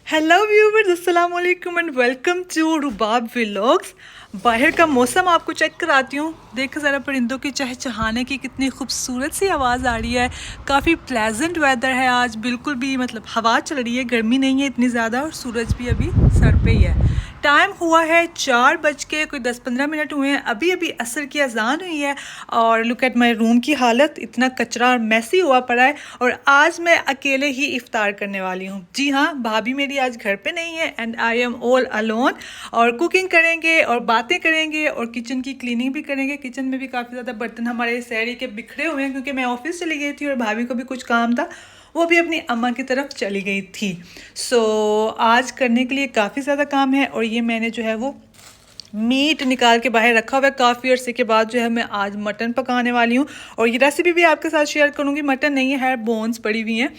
Hello viewers, अस्सलाम वालेकुम and welcome to Rubab vlogs. बाहर का मौसम आपको चेक कराती हूँ। देखो ज़रा परिंदों की चहचहाने की कितनी खूबसूरत सी आवाज़ आ रही है। काफ़ी प्लेजेंट वेदर है आज, बिल्कुल भी मतलब हवा चल रही है, गर्मी नहीं है इतनी ज़्यादा और सूरज भी अभी सर पे ही है। टाइम हुआ है 4 बज के कोई 10-15 मिनट हुए हैं। अभी अभी असर की अजान हुई है और लुक एट माई रूम की हालत, इतना कचरा और मैसी हुआ पड़ा है। और आज मैं अकेले ही इफ्तार करने वाली हूँ। जी हाँ, भाभी मेरी आज घर पे नहीं है and I am all alone. और कुकिंग करेंगे और बातें करेंगे और किचन की क्लीनिंग भी करेंगे। किचन में भी काफ़ी ज़्यादा बर्तन हमारे सहरी के बिखरे हुए हैं क्योंकि मैं ऑफिस चली गई थी और भाभी को भी कुछ काम था, वो भी अपनी अम्मा की तरफ चली गई थी। सो आज करने के लिए काफ़ी ज़्यादा काम है। और ये मैंने जो है वो मीट निकाल के बाहर रखा हुआ है। काफ़ी अरसे के बाद जो है मैं आज मटन पकाने वाली हूँ और ये रेसिपी भी आपके साथ शेयर करूँगी। मटन नहीं है, बोन्स पड़ी हुई हैं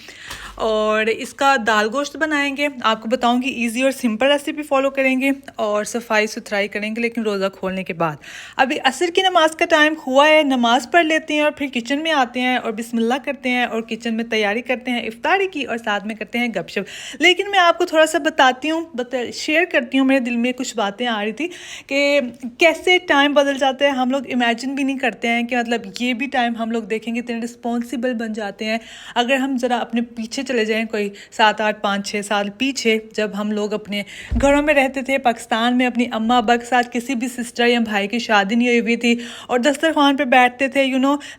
और इसका दाल गोश्त बनाएंगे। आपको बताऊंगी इजी और सिंपल रेसिपी फॉलो करेंगे और सफाई सुथराई करेंगे, लेकिन रोज़ा खोलने के बाद। अभी असर की नमाज का टाइम हुआ है, नमाज पढ़ लेते हैं और फिर किचन में आते हैं और बिस्मिल्लाह करते हैं और किचन में तैयारी करते हैं इफ्तारी की और साथ में करते हैं गपशप। लेकिन मैं आपको थोड़ा सा बताती हूँ, शेयर करती हूँ। मेरे दिल में कुछ बातें आ रही थी कि कैसे टाइम बदल जाता है। हम लोग इमेजिन भी नहीं करते हैं कि मतलब ये भी टाइम हम लोग देखेंगे, इतने रिस्पॉन्सिबल बन जाते हैं। अगर हम ज़रा अपने पीछे चले जाएं कोई 7, 8, 5, 6 साल पीछे, जब हम लोग अपने घरों में रहते थे पाकिस्तान में, अपनी अम्मा अब्बा के साथ किसी भी सिस्टर या भाई की शादी नहीं हुई थी और दस्तरखान पे बैठते थे,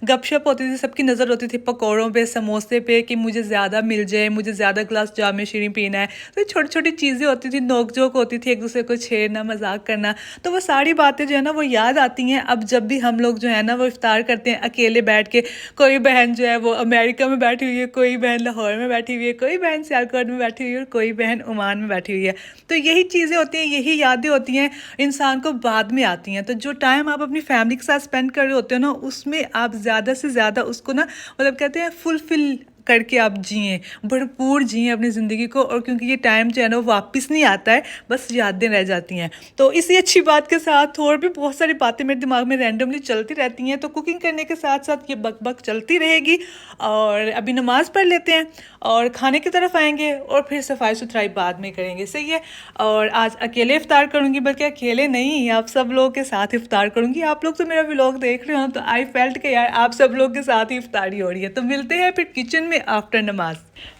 गपशप होती थी, सबकी नज़र होती थी पकौड़ों पे, समोसे पे कि मुझे ज़्यादा मिल जाए, मुझे ज़्यादा ग्लास जामे शीरी पीना है। तो छोटी छोटी चीज़ें होती थी, नोक झोंक होती थी, एक दूसरे को छेड़ना, मजाक करना। तो वो सारी बातें जो है ना वो याद आती हैं। अब जब भी हम लोग जो है ना वो इफ्तार करते हैं अकेले बैठ के, कोई बहन जो है वो अमेरिका में बैठी हुई है, कोई बहन लाहौर में बैठी हुई है, कोई बहन सियालकोट में बैठी हुई है और कोई बहन ओमान में बैठी हुई है। तो यही चीज़ें होती हैं, यही यादें होती हैं, इंसान को बाद में आती हैं। तो जो टाइम आप अपनी फैमिली के साथ स्पेंड कर रहे होते हो ना, उसमें आप ज़्यादा से ज़्यादा उसको ना मतलब कहते हैं फुलफिल करके आप जिएँ, भरपूर जिएँ अपनी ज़िंदगी को। और क्योंकि ये टाइम जो है ना वो वापस नहीं आता है, बस यादें रह जाती हैं। तो इसी अच्छी बात के साथ और भी बहुत सारी बातें मेरे दिमाग में रैंडमली चलती रहती हैं। तो कुकिंग करने के साथ साथ ये बक चलती रहेगी। और अभी नमाज़ पढ़ लेते हैं और खाने की तरफ आएंगे और फिर सफाई सुथराई बाद में करेंगे, सही है। और आज अकेले इफ्तार करूँगी, बल्कि अकेले नहीं, आप सब लोग के साथ इफ्तार करूँगी। आप लोग तो मेरा व्लॉग देख रहे हो तो आई फेल्ट कि यार आप सब लोग के साथ ही इफ्तारी हो रही है। तो मिलते हैं फिर किचन में आफ्टर नमाज।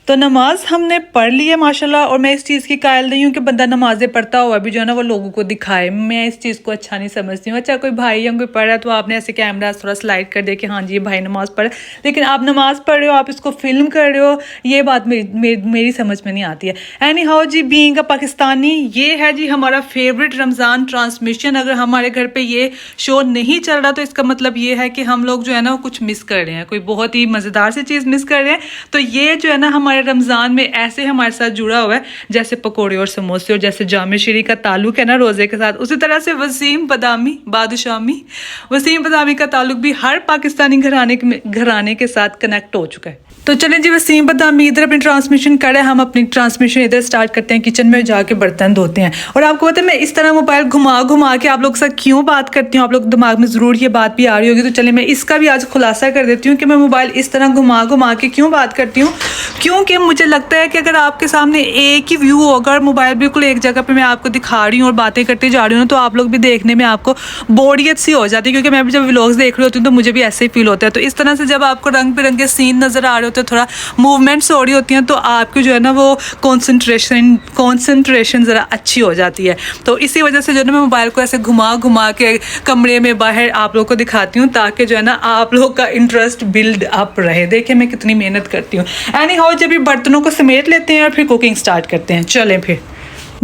तो नमाज हमने पढ़ ली है माशाल्लाह। और मैं इस चीज़ की कायल नहीं हूँ कि बंदा नमाजें पढ़ता हुआ भी जो है ना वो लोगों को दिखाए। मैं इस चीज़ को अच्छा नहीं समझती हूँ। अच्छा कोई भाई या कोई पढ़ रहा है तो आपने ऐसे कैमरा थोड़ा स्लाइड कर दे कि हाँ जी ये भाई नमाज़ पढ़े, लेकिन आप नमाज़ पढ़ रहे हो, आप इसको फिल्म कर रहे हो, ये बात मेरी समझ में नहीं आती है। एनी हाउ जी, बीइंग अ पाकिस्तानी, ये है जी हमारा फेवरेट रमज़ान ट्रांसमिशन। अगर हमारे घर पर ये शो नहीं चल रहा तो इसका मतलब ये है कि हम लोग जो है ना वो कुछ मिस कर रहे हैं, कोई बहुत ही मज़ेदार सी चीज़ मिस कर रहे हैं। तो ये जो है ना हमारे रमज़ान में ऐसे हमारे साथ जुड़ा हुआ है जैसे पकोड़े और समोसे और जैसे जामे शीरी का ताल्लुक है ना रोज़े के साथ, उसी तरह से वसीम बदामी का ताल्लुक भी हर पाकिस्तानी घराने के साथ कनेक्ट हो चुका है। तो चलें जी, वसीम बदामी इधर अपनी ट्रांसमिशन करें, हम अपनी ट्रांसमिशन इधर स्टार्ट करते हैं, किचन में जाके बर्तन धोते हैं। और आपको पता है मैं इस तरह मोबाइल घुमा घुमा के आप लोग के साथ क्यों बात करती हूँ, आप लोग दिमाग में ज़रूर ये बात भी आ रही होगी। तो चलिए मैं इसका भी आज खुलासा कर देती हूँ कि मैं मोबाइल इस तरह घुमा घुमा के क्यों बात करती हूँ। क्योंकि मुझे लगता है कि अगर आपके सामने एक ही व्यू होगा और मोबाइल बिल्कुल एक जगह पे मैं आपको दिखा रही हूँ और बातें करती जा रही हूँ, तो आप लोग भी देखने में आपको बोरियत सी हो जाती है। क्योंकि मैं भी जब व्लॉग्स देख रही होती हूँ तो मुझे भी ऐसे ही फील होता है। तो इस तरह से जब आपको रंग बिरंगे सीन नज़र आ रहे होते हैं, थोड़ा मूवमेंट्स हो रही होती हैं, तो आपकी जो है ना वो कॉन्सेंट्रेशन ज़रा अच्छी हो जाती है। तो इसी वजह से जो है ना मैं मोबाइल को ऐसे घुमा घुमा के कमरे में बाहर आप लोग को दिखाती हूँ, ताकि जो है ना आप लोग का इंटरेस्ट बिल्ड अप रहे। देखिए मैं कितनी मेहनत करती हूँ। एनी हाउ जब ये बर्तनों को समेट लेते हैं और फिर कुकिंग स्टार्ट करते हैं, चलें फिर।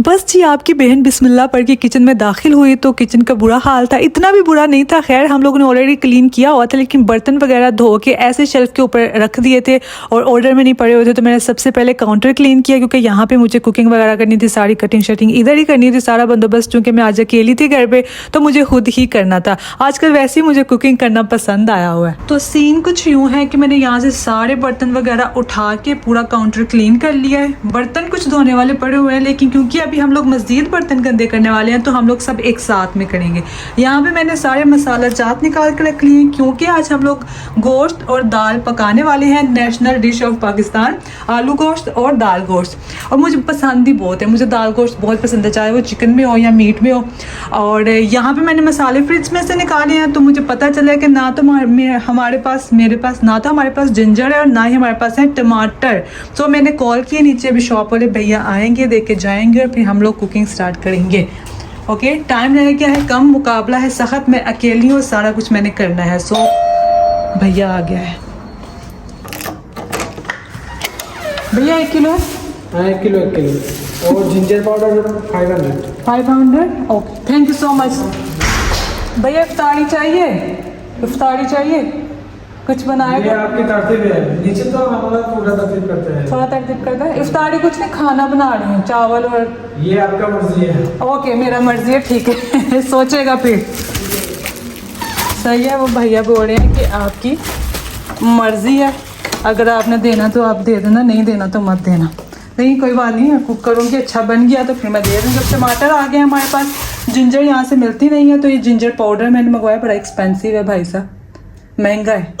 बस जी, आपकी बहन बिस्मिल्लाह पढ़ के किचन में दाखिल हुई तो किचन का बुरा हाल था। इतना भी बुरा नहीं था, खैर हम लोगों ने ऑलरेडी क्लीन किया हुआ था, लेकिन बर्तन वगैरह धो के ऐसे शेल्फ के ऊपर रख दिए थे और ऑर्डर में नहीं पड़े हुए थे। तो मैंने सबसे पहले काउंटर क्लीन किया, क्योंकि यहाँ पे मुझे कुकिंग वगैरह करनी थी, सारी कटिंग शटिंग इधर ही करनी थी, सारा बंदोबस्त चूँकि मैं आज अकेली थी घर पर तो मुझे खुद ही करना था। आजकल वैसे ही मुझे कुकिंग करना पसंद आया हुआ है। तो सीन कुछ यूँ है कि मैंने यहाँ से सारे बर्तन वगैरह उठा के पूरा काउंटर क्लीन कर लिया है। बर्तन कुछ धोने वाले पड़े हुए हैं, लेकिन क्योंकि अभी हम लोग मज़ीद बर्तन गंदे करने वाले हैं, तो हम लोग सब एक साथ में करेंगे। यहाँ पे मैंने सारे मसाला जात निकाल कर रख लिए हैं, क्योंकि आज हम लोग गोश्त और दाल पकाने वाले हैं। नेशनल डिश ऑफ पाकिस्तान, आलू गोश्त और दाल गोश्त। और मुझे पसंद ही बहुत है, मुझे दाल गोश्त बहुत पसंद है, चाहे वो चिकन में हो या मीट में हो। और यहाँ पे मैंने मसाले फ्रिज में से निकाले हैं, तो मुझे पता चला कि ना तो मेरे पास ना तो हमारे पास जिंजर है और ना ही हमारे पास है टमाटर। तो मैंने कॉल किया, नीचे अभी शॉप वाले भैया आएंगे, देके जाएंगे और फिर हम लोग कुकिंग स्टार्ट करेंगे। ओके, टाइम रह गया है कम, मुकाबला है सख्त, मैं अकेली हूँ, सारा कुछ मैंने करना है। सो भैया आ गया है। भैया 1 किलो है? हाँ 1 किलो और ginger powder 500। Okay, thank you so much. भैया इफ्तारी चाहिए? कुछ ये बनाएगा? आपकी तरतीब है, नीचे तो हमारा पूरा तरतीब करता है। थोड़ा तरतीब करता है। इफ्तारी कुछ नहीं, खाना बना रही हूँ, चावल और। ये आपका मर्जी है। ओके, मेरा मर्जी है, ठीक है। सोचेगा फिर। सही है, वो भैया बोल रहे हैं कि आपकी मर्जी है, अगर आपने देना तो आप दे देना, नहीं देना तो मत देना। नहीं कोई बात नहीं है, कुक करूँगी, अच्छा बन गया तो फिर मैं दे दूँगी। अब टमाटर आ गए हमारे पास, जिंजर यहाँ से मिलती नहीं है, तो ये जिंजर पाउडर मैंने मंगवाया, बड़ा एक्सपेंसिव है भाई साहब, महंगा है।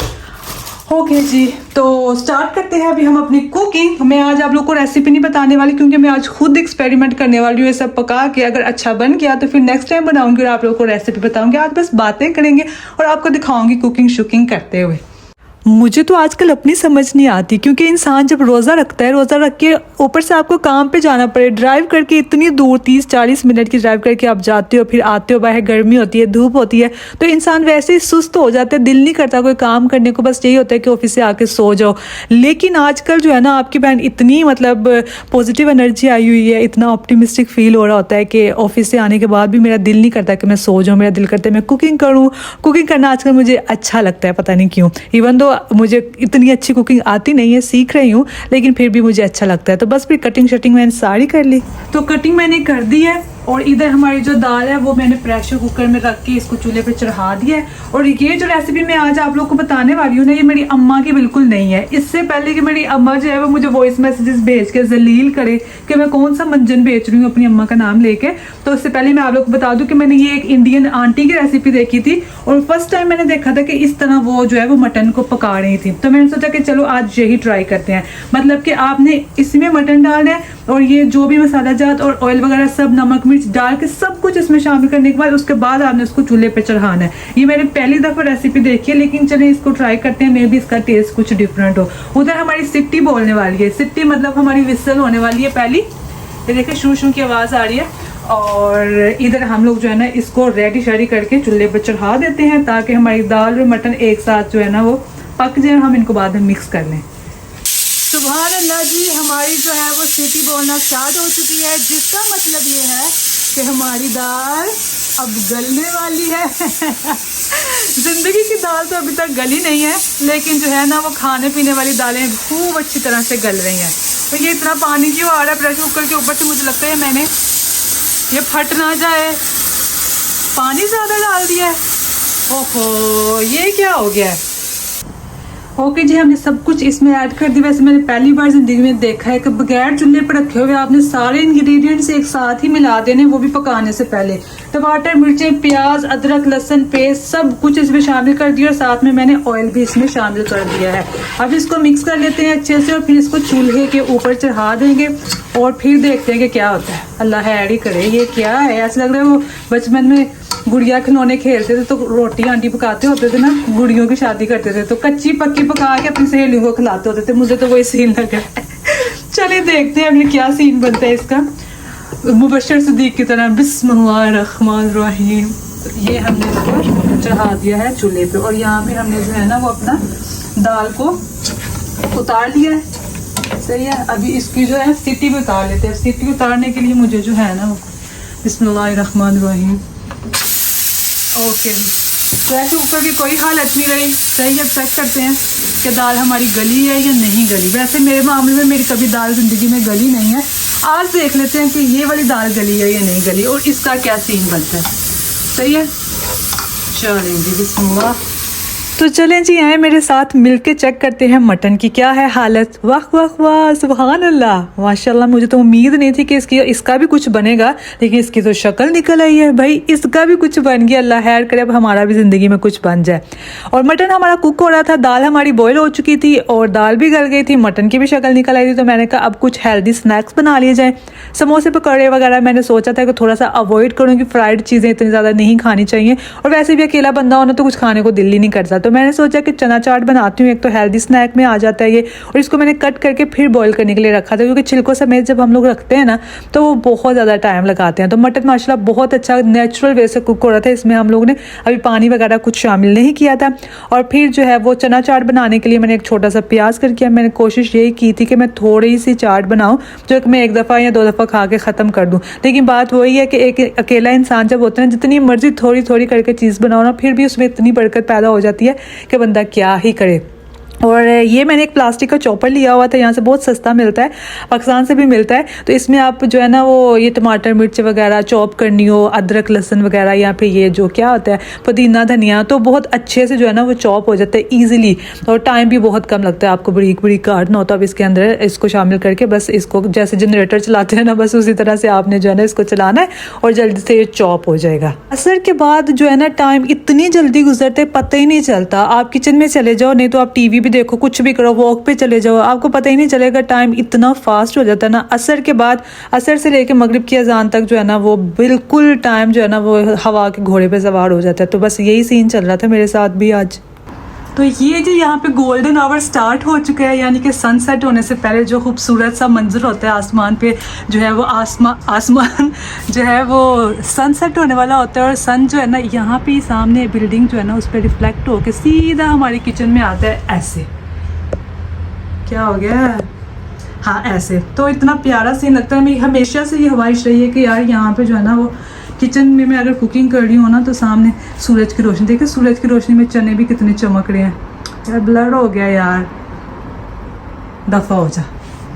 ओके जी, तो स्टार्ट करते हैं अभी हम अपनी कुकिंग। मैं आज आप लोग को रेसिपी नहीं बताने वाली, क्योंकि मैं आज खुद एक्सपेरिमेंट करने वाली हूँ। ये सब पका के अगर अच्छा बन गया तो फिर नेक्स्ट टाइम बनाऊंगी और आप लोगों को रेसिपी बताऊंगी। आज बस बातें करेंगे और आपको दिखाऊंगी कुकिंग शुकिंग करते हुए। मुझे तो आजकल अपनी समझ नहीं आती, क्योंकि इंसान जब रोज़ा रखता है, रोज़ा रख के ऊपर से आपको काम पे जाना पड़े, ड्राइव करके इतनी दूर 30-40 मिनट की ड्राइव करके आप जाते हो, फिर आते हो, बाहर गर्मी होती है, धूप होती है, तो इंसान वैसे ही सुस्त हो जाता है, दिल नहीं करता कोई काम करने को, बस यही होता है कि ऑफिस से आके सो जाओ। लेकिन आजकल जो है ना, आपकी बहन इतनी मतलब पॉजिटिव एनर्जी आई हुई है, इतना ऑप्टिमिस्टिक फील हो रहा होता है कि ऑफिस से आने के बाद भी मेरा दिल नहीं करता कि मैं सो जाऊँ, मेरा दिल करता है मैं कुकिंग करूँ। कुकिंग करना आजकल मुझे अच्छा लगता है, पता नहीं क्यों। इवन दो मुझे इतनी अच्छी कुकिंग आती नहीं है, सीख रही हूँ, लेकिन फिर भी मुझे अच्छा लगता है। तो बस फिर कटिंग शटिंग मैंने सारी कर ली, तो कटिंग मैंने कर दी है। और इधर हमारी जो दाल है वो मैंने प्रेशर कुकर में रख के इसको चूल्हे पे चढ़ा दिया है। और ये जो रेसिपी मैं आज आप लोग को बताने वाली हूँ ना, ये मेरी अम्मा की बिल्कुल नहीं है। इससे पहले कि मेरी अम्मा जो है वो मुझे वॉइस मैसेजेस भेज के जलील करे कि मैं कौन सा मंजन बेच रही हूँ अपनी अम्मा का नाम लेके, तो उससे पहले मैं आप लोग को बता दूँ कि मैंने ये एक इंडियन आंटी की रेसिपी देखी थी, और फर्स्ट टाइम मैंने देखा था कि इस तरह वो जो है वो मटन को पका रही थी। तो मैंने सोचा कि चलो आज यही ट्राई करते हैं। मतलब कि आपने इसमें मटन डालना है, और ये जो भी मसाला जात और ऑयल वगैरह सब, नमक मिर्च डाल के सब कुछ इसमें शामिल करने के बाद उसके बाद आपने उसको चूल्हे पे चढ़ाना है। ये मैंने पहली दफ़ा रेसिपी देखी है, लेकिन चले इसको ट्राई करते हैं, मे भी इसका टेस्ट कुछ डिफरेंट हो। उधर हमारी सिट्टी बोलने वाली है, सिट्टी मतलब हमारी विसल होने वाली है पहली, ये देखिए शू शू की आवाज़ आ रही है। और इधर हम लोग जो है ना इसको रेडी शेडी करके चूल्हे पर चढ़ा देते हैं, ताकि हमारी दाल और मटन एक साथ जो है ना वो पक जाए, हम इनको बाद में मिक्स कर लें। सुभान अल्लाह जी, हमारी जो है वो सीटी बोलना स्टार्ट हो चुकी है, जिसका मतलब ये है कि हमारी दाल अब गलने वाली है। ज़िंदगी की दाल तो अभी तक गली नहीं है, लेकिन जो है ना वो खाने पीने वाली दालें खूब अच्छी तरह से गल रही हैं। तो ये इतना पानी क्यों आ रहा है प्रेशर कुकर के ऊपर से? मुझे लगता है मैंने ये फट ना जाए, पानी ज़्यादा डाल दिया है। ओहो, ये क्या हो गया है? ओके जी, हमने सब कुछ इसमें ऐड कर दिया। वैसे मैंने पहली बार ज़िंदगी में देखा है कि बगैर चूल्हे पर रखे हुए आपने सारे इंग्रेडिएंट्स एक साथ ही मिला देने, वो भी पकाने से पहले। टमाटर, मिर्चें, प्याज, अदरक, लहसुन पेस्ट सब कुछ इसमें शामिल कर दिया, और साथ में मैंने ऑयल भी इसमें शामिल कर दिया है। अब इसको मिक्स कर लेते हैं अच्छे से, और फिर इसको चूल्हे के ऊपर चढ़ा देंगे, और फिर देखते हैं कि क्या होता है। अल्लाह हैड ही करे, ये क्या है? ऐसा लग रहा है वो बचपन में गुड़िया खिलौने खेलते थे तो रोटी आंटी पकाते होते थे ना, गुड़ियों की शादी करते थे तो कच्ची पक्की पका के अपनी सहेलियों को खिलाते होते थे। मुझे तो वही सीन लगा। चलिए देखते हैं अभी क्या सीन बनता है इसका, मुबशर सिद्दीक की तरह। बिस्मिल्लाहिर्रहमानिर्रहीम। ये हमने इसको चढ़ा दिया है चूल्हे पे, और यहाँ पे हमने जो है ना वो अपना दाल को उतार लिया है। सही है, अभी इसकी जो है सीटी भी उतार लेते हैं। सीटी उतारने के लिए मुझे जो है ना वो बिस्मिल्लाहिर्रहमानिर्रहीम। ओके, प्रेशर कुकर की कोई हालत नहीं रही। सही, अब चेक करते हैं कि दाल हमारी गली है या नहीं गली। वैसे मेरे मामले में मेरी कभी दाल ज़िंदगी में गली नहीं है। आज देख लेते हैं कि ये वाली दाल गली है या नहीं गली, और इसका क्या सीन बनता है। सही है, चलेंगे बिस्मिल्लाह। तो चलें जी, आए मेरे साथ मिलके चेक करते हैं मटन की क्या है हालत। वाह वाह वाह, सुभान अल्लाह, माशाल्लाह। मुझे तो उम्मीद नहीं थी कि इसका भी कुछ बनेगा, लेकिन इसकी तो शक्ल निकल आई है भाई। इसका भी कुछ बन गया, अल्लाह खैर करे, अब हमारा भी ज़िंदगी में कुछ बन जाए। और मटन हमारा कुक हो रहा था, दाल हमारी बॉयल हो चुकी थी और दाल भी गल गई थी, मटन की भी शक्ल निकल आई थी। तो मैंने कहा अब कुछ हेल्दी स्नैक्स बना लिए जाए। समोसे पकौड़े वगैरह मैंने सोचा था कि थोड़ा सा अवॉइड करूँगी, फ्राइड चीज़ें इतनी ज़्यादा नहीं खानी चाहिए, और वैसे भी अकेला बंदा होना तो कुछ खाने को दिल ही नहीं करता। तो मैंने सोचा कि चना चाट बनाती हूँ, एक तो हेल्दी स्नैक में आ जाता है ये, और इसको मैंने कट करके फिर बॉईल करने के लिए रखा था, क्योंकि छिलकों समेत जब हम लोग रखते हैं ना तो वो बहुत ज़्यादा टाइम लगाते हैं। तो मटन माशाल्लाह बहुत अच्छा नेचुरल वे से कुक हो रहा था, इसमें हम लोग ने अभी पानी वगैरह कुछ शामिल नहीं किया था। और फिर जो है वो चना चाट बनाने के लिए मैंने एक छोटा सा प्याज कर किया। मैंने कोशिश यही की थी कि मैं थोड़ी सी चाट बनाऊँ जो कि मैं एक दफ़ा या 2 दफ़ा खा के ख़त्म कर दूँ। लेकिन बात वही है कि एक अकेला इंसान जब होता है, जितनी मर्जी थोड़ी थोड़ी करके चीज़ बनाओ ना, फिर भी उसमें इतनी बरकत पैदा हो जाती है कि बंदा क्या ही करे। और ये मैंने एक प्लास्टिक का चॉपर लिया हुआ था, यहाँ से बहुत सस्ता मिलता है, पाकिस्तान से भी मिलता है। तो इसमें आप जो है ना वो ये टमाटर मिर्च वगैरह चॉप करनी हो, अदरक लहसुन वगैरह, या फिर ये जो क्या होता है पुदीना धनिया, तो बहुत अच्छे से जो है ना वो चॉप हो जाता है ईजिली, और टाइम भी बहुत कम लगता है। आपको बरीक बरीक काटना होता है। अब इसके अंदर इसको शामिल करके बस इसको जैसे जनरेटर चलाते हैं ना, बस उसी तरह से आपने जो है ना इसको चलाना है और जल्दी से ये चॉप हो जाएगा। असर के बाद जो है ना टाइम इतनी जल्दी गुजरते पता ही नहीं चलता। आप किचन में चले जाओ, नहीं तो आप टीवी देखो, कुछ भी करो, वॉक पे चले जाओ, आपको पता ही नहीं चलेगा, टाइम इतना फास्ट हो जाता है ना। असर के बाद, असर से लेके मगरिब की अजान तक जो है ना वो बिल्कुल टाइम जो है ना वो हवा के घोड़े पे सवार हो जाता है। तो बस यही सीन चल रहा था मेरे साथ भी आज। तो ये जो यहाँ पे गोल्डन आवर स्टार्ट हो चुका है, यानी कि सनसेट होने से पहले जो खूबसूरत सा मंजर होता है आसमान पे, जो है वो आसमान जो है वो सनसेट होने वाला होता है। और सन जो है ना यहाँ पे सामने बिल्डिंग जो है ना उस पर रिफ्लेक्ट होकर सीधा हमारी किचन में आता है। ऐसे क्या हो गया, हाँ ऐसे। तो इतना प्यारा सीन लगता है। मेरी हमेशा से ये ख्वाहिश रही है कि यार यहाँ पे जो है ना वो किचन में मैं अगर कुकिंग कर रही हूँ ना तो सामने सूरज की रोशनी, देखिए सूरज की रोशनी में चने भी कितने चमक रहे हैं। यार ब्लर हो गया यार, दफ़ा हो जा।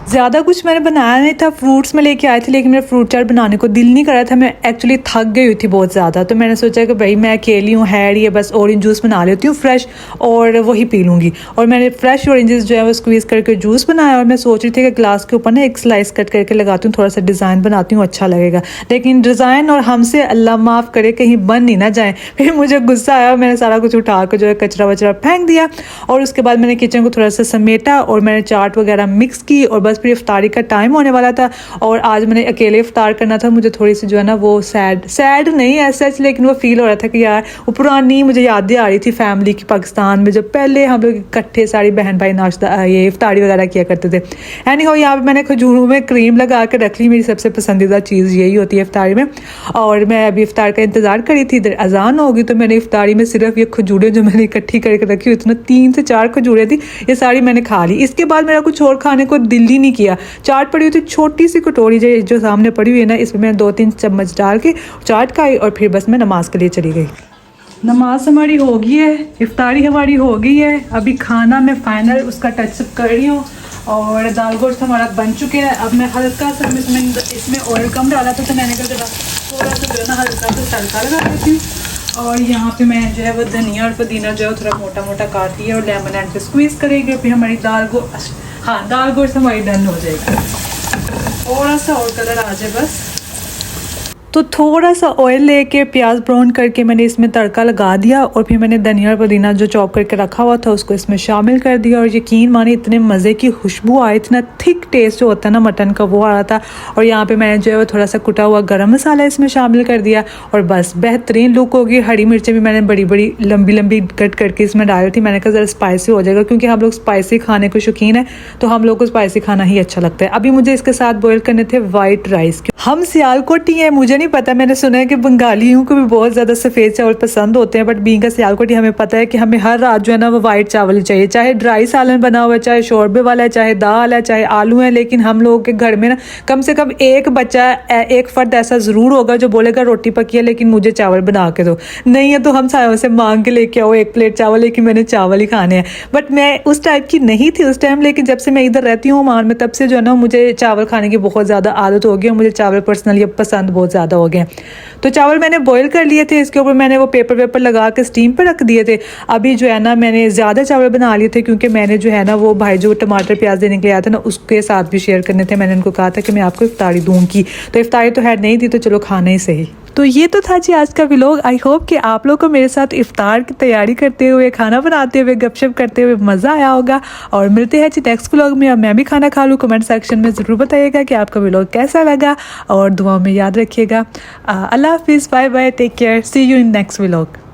ज़्यादा कुछ मैंने बनाया नहीं था, फ्रूट्स में लेके आए थे, लेकिन मेरा फ्रूट चाट बनाने को दिल नहीं कर रहा था। मैं एक्चुअली थक गई हुई थी बहुत ज़्यादा। तो मैंने सोचा कि भाई मैं अकेली हूँ, है ये बस ऑरेंज जूस बना लेती हूँ फ्रेश, और वही पी लूँगी। और मैंने फ्रेश ऑरेंजेस जो है वो स्क्वीज़ करके जूस बनाया। और मैं सोच रही थी कि ग्लास के ऊपर ना एक स्लाइस कट करके लगाती हूँ, थोड़ा सा डिज़ाइन बनाती हूँ, अच्छा लगेगा। लेकिन डिज़ाइन और हमसे अल्लाह माफ़ करे कहीं बन नहीं ना जाए। फिर मुझे गुस्सा आया, मैंने सारा कुछ उठा कर जो है कचरा वचरा फेंक दिया। और उसके बाद मैंने किचन को थोड़ा सा समेटा और मैंने चाट वगैरह मिक्स की, और बस फिर इफ्तारी का टाइम होने वाला था। और आज मैंने अकेले इफ्तार करना था। मुझे थोड़ी सी जो है ना वो सैड नहीं ऐसा, लेकिन वो फील हो रहा था कि यार वो पुरानी मुझे यादें आ रही थी फैमिली की, पाकिस्तान में जब पहले हम लोग इकट्ठे सारी बहन भाई नाश्ता ये इफ्तारी वगैरह किया करते थे। एनी हो, यहाँ पे मैंने खजूरों में क्रीम लगा के रख ली, मेरी सबसे पसंदीदा चीज़ यही होती है इफ्तारी में। और मैं अभी इफ्तार का इंतज़ार करी थी, इधर अजान होगी तो मैंने इफ्तारी में सिर्फ ये खजूरें जो मैंने इकट्ठी करके रखी, इतना 3 से 4 खजूरें थी, ये सारी मैंने खा ली। इसके बाद मेरा कुछ और खाने को दिल ही नहीं किया। चाट पड़ी हुई थी, छोटी सी कटोरी जो सामने पड़ी हुई है ना, इसमें मैंने 2-3 चम्मच डाल के चाट खाई, और फिर बस मैं नमाज के लिए चली गई। नमाज हमारी हो गई है, इफ्तारी हमारी हो गई है। अभी खाना मैं फाइनल उसका टचअप कर रही हूँ, और दाल गोश्त हमारा बन चुके हैं। अब मैं हल्का सा इसमें ऑयल कम डाला था, तो मैंने कहा जरा थोड़ा सा जो है ना हल्का सा तड़का लगा देती हूँ। और यहाँ पे मैं जो है वो धनिया और पुदीना जो है थोड़ा मोटा मोटा काट लिया, और लेमन एंड पे स्क्वीज़ करेंगे। फिर हमारी दाल गोश्त हमारी डन हो जाएगी। थोड़ा सा और कलर आ जाए बस। तो थोड़ा सा ऑयल लेके प्याज ब्राउन करके मैंने इसमें तड़का लगा दिया, और फिर मैंने धनिया और पुदीना जो चॉप करके रखा हुआ था उसको इसमें शामिल कर दिया। और यकीन माने इतने मज़े की खुशबू आई, इतना थिक टेस्ट जो होता है ना मटन का वो आ रहा था। और यहाँ पे मैंने जो है वो थोड़ा सा कुटा हुआ गरम मसाला इसमें शामिल कर दिया, और बस बेहतरीन लुक होगी। हरी मिर्चें भी मैंने बड़ी बड़ी लंबी लंबी कट करके इसमें डाली थी। मैंने कहा ज़रा स्पाइसी हो जाएगा, क्योंकि हम लोग स्पाइसी खाने को शौकीन है, तो हम लोग को स्पाइसी खाना ही अच्छा लगता है। अभी मुझे इसके साथ बॉयल करने थे वाइट राइस। हम सियालकोटी हैं, मुझे नहीं पता, मैंने सुना है कि बंगालियों को भी बहुत ज़्यादा सफ़ेद चावल पसंद होते हैं, बट बीइंग का सियालकोटी हमें पता है कि हमें हर रात जो है ना वो वाइट चावल ही चाहिए, चाहे ड्राई सालन बना हुआ है, चाहे शोरबे वाला है, चाहे दाल है, चाहे आलू है। लेकिन हम लोगों के घर में ना कम से कम एक बच्चा, एक फ़र्द ऐसा ज़रूर होगा जो बोलेगा रोटी पकी है लेकिन मुझे चावल बना के दो। नहीं है तो हम सायों से मांग के लेके आओ 1 प्लेट चावल, लेकिन मैंने चावल ही खाने हैं। बट मैं उस टाइप की नहीं थी उस टाइम, लेकिन जब से मैं इधर रहती हूँ ओमान में, तब से जो है ना मुझे चावल खाने की बहुत ज़्यादा आदत हो गई, और मुझे चावल पर्सनली अब पसंद बहुत ज़्यादा ज़्यादा हो गए। तो चावल मैंने बॉईल कर लिए थे, इसके ऊपर मैंने वो पेपर वेपर लगा के स्टीम पर रख दिए थे। अभी जो है ना मैंने ज़्यादा चावल बना लिए थे, क्योंकि मैंने जो है ना वो भाई जो टमाटर प्याज देने के लिए आया था ना, उसके साथ भी शेयर करने थे। मैंने उनको कहा था कि मैं आपको इफ्तारी दूंगी, तो इफ्तारी तो है नहीं थी, तो चलो खाना ही सही। तो ये तो था जी आज का व्लॉग। आई होप कि आप लोग को मेरे साथ इफ्तार की तैयारी करते हुए, खाना बनाते हुए, गपशप करते हुए मज़ा आया होगा। और मिलते हैं जी नेक्स्ट व्लॉग में। अब मैं भी खाना खा लूँ। कमेंट सेक्शन में ज़रूर बताइएगा कि आपका व्लॉग कैसा लगा, और दुआ में याद रखिएगा। अल्लाह हाफिज़, bye bye, take care, see you in next vlog.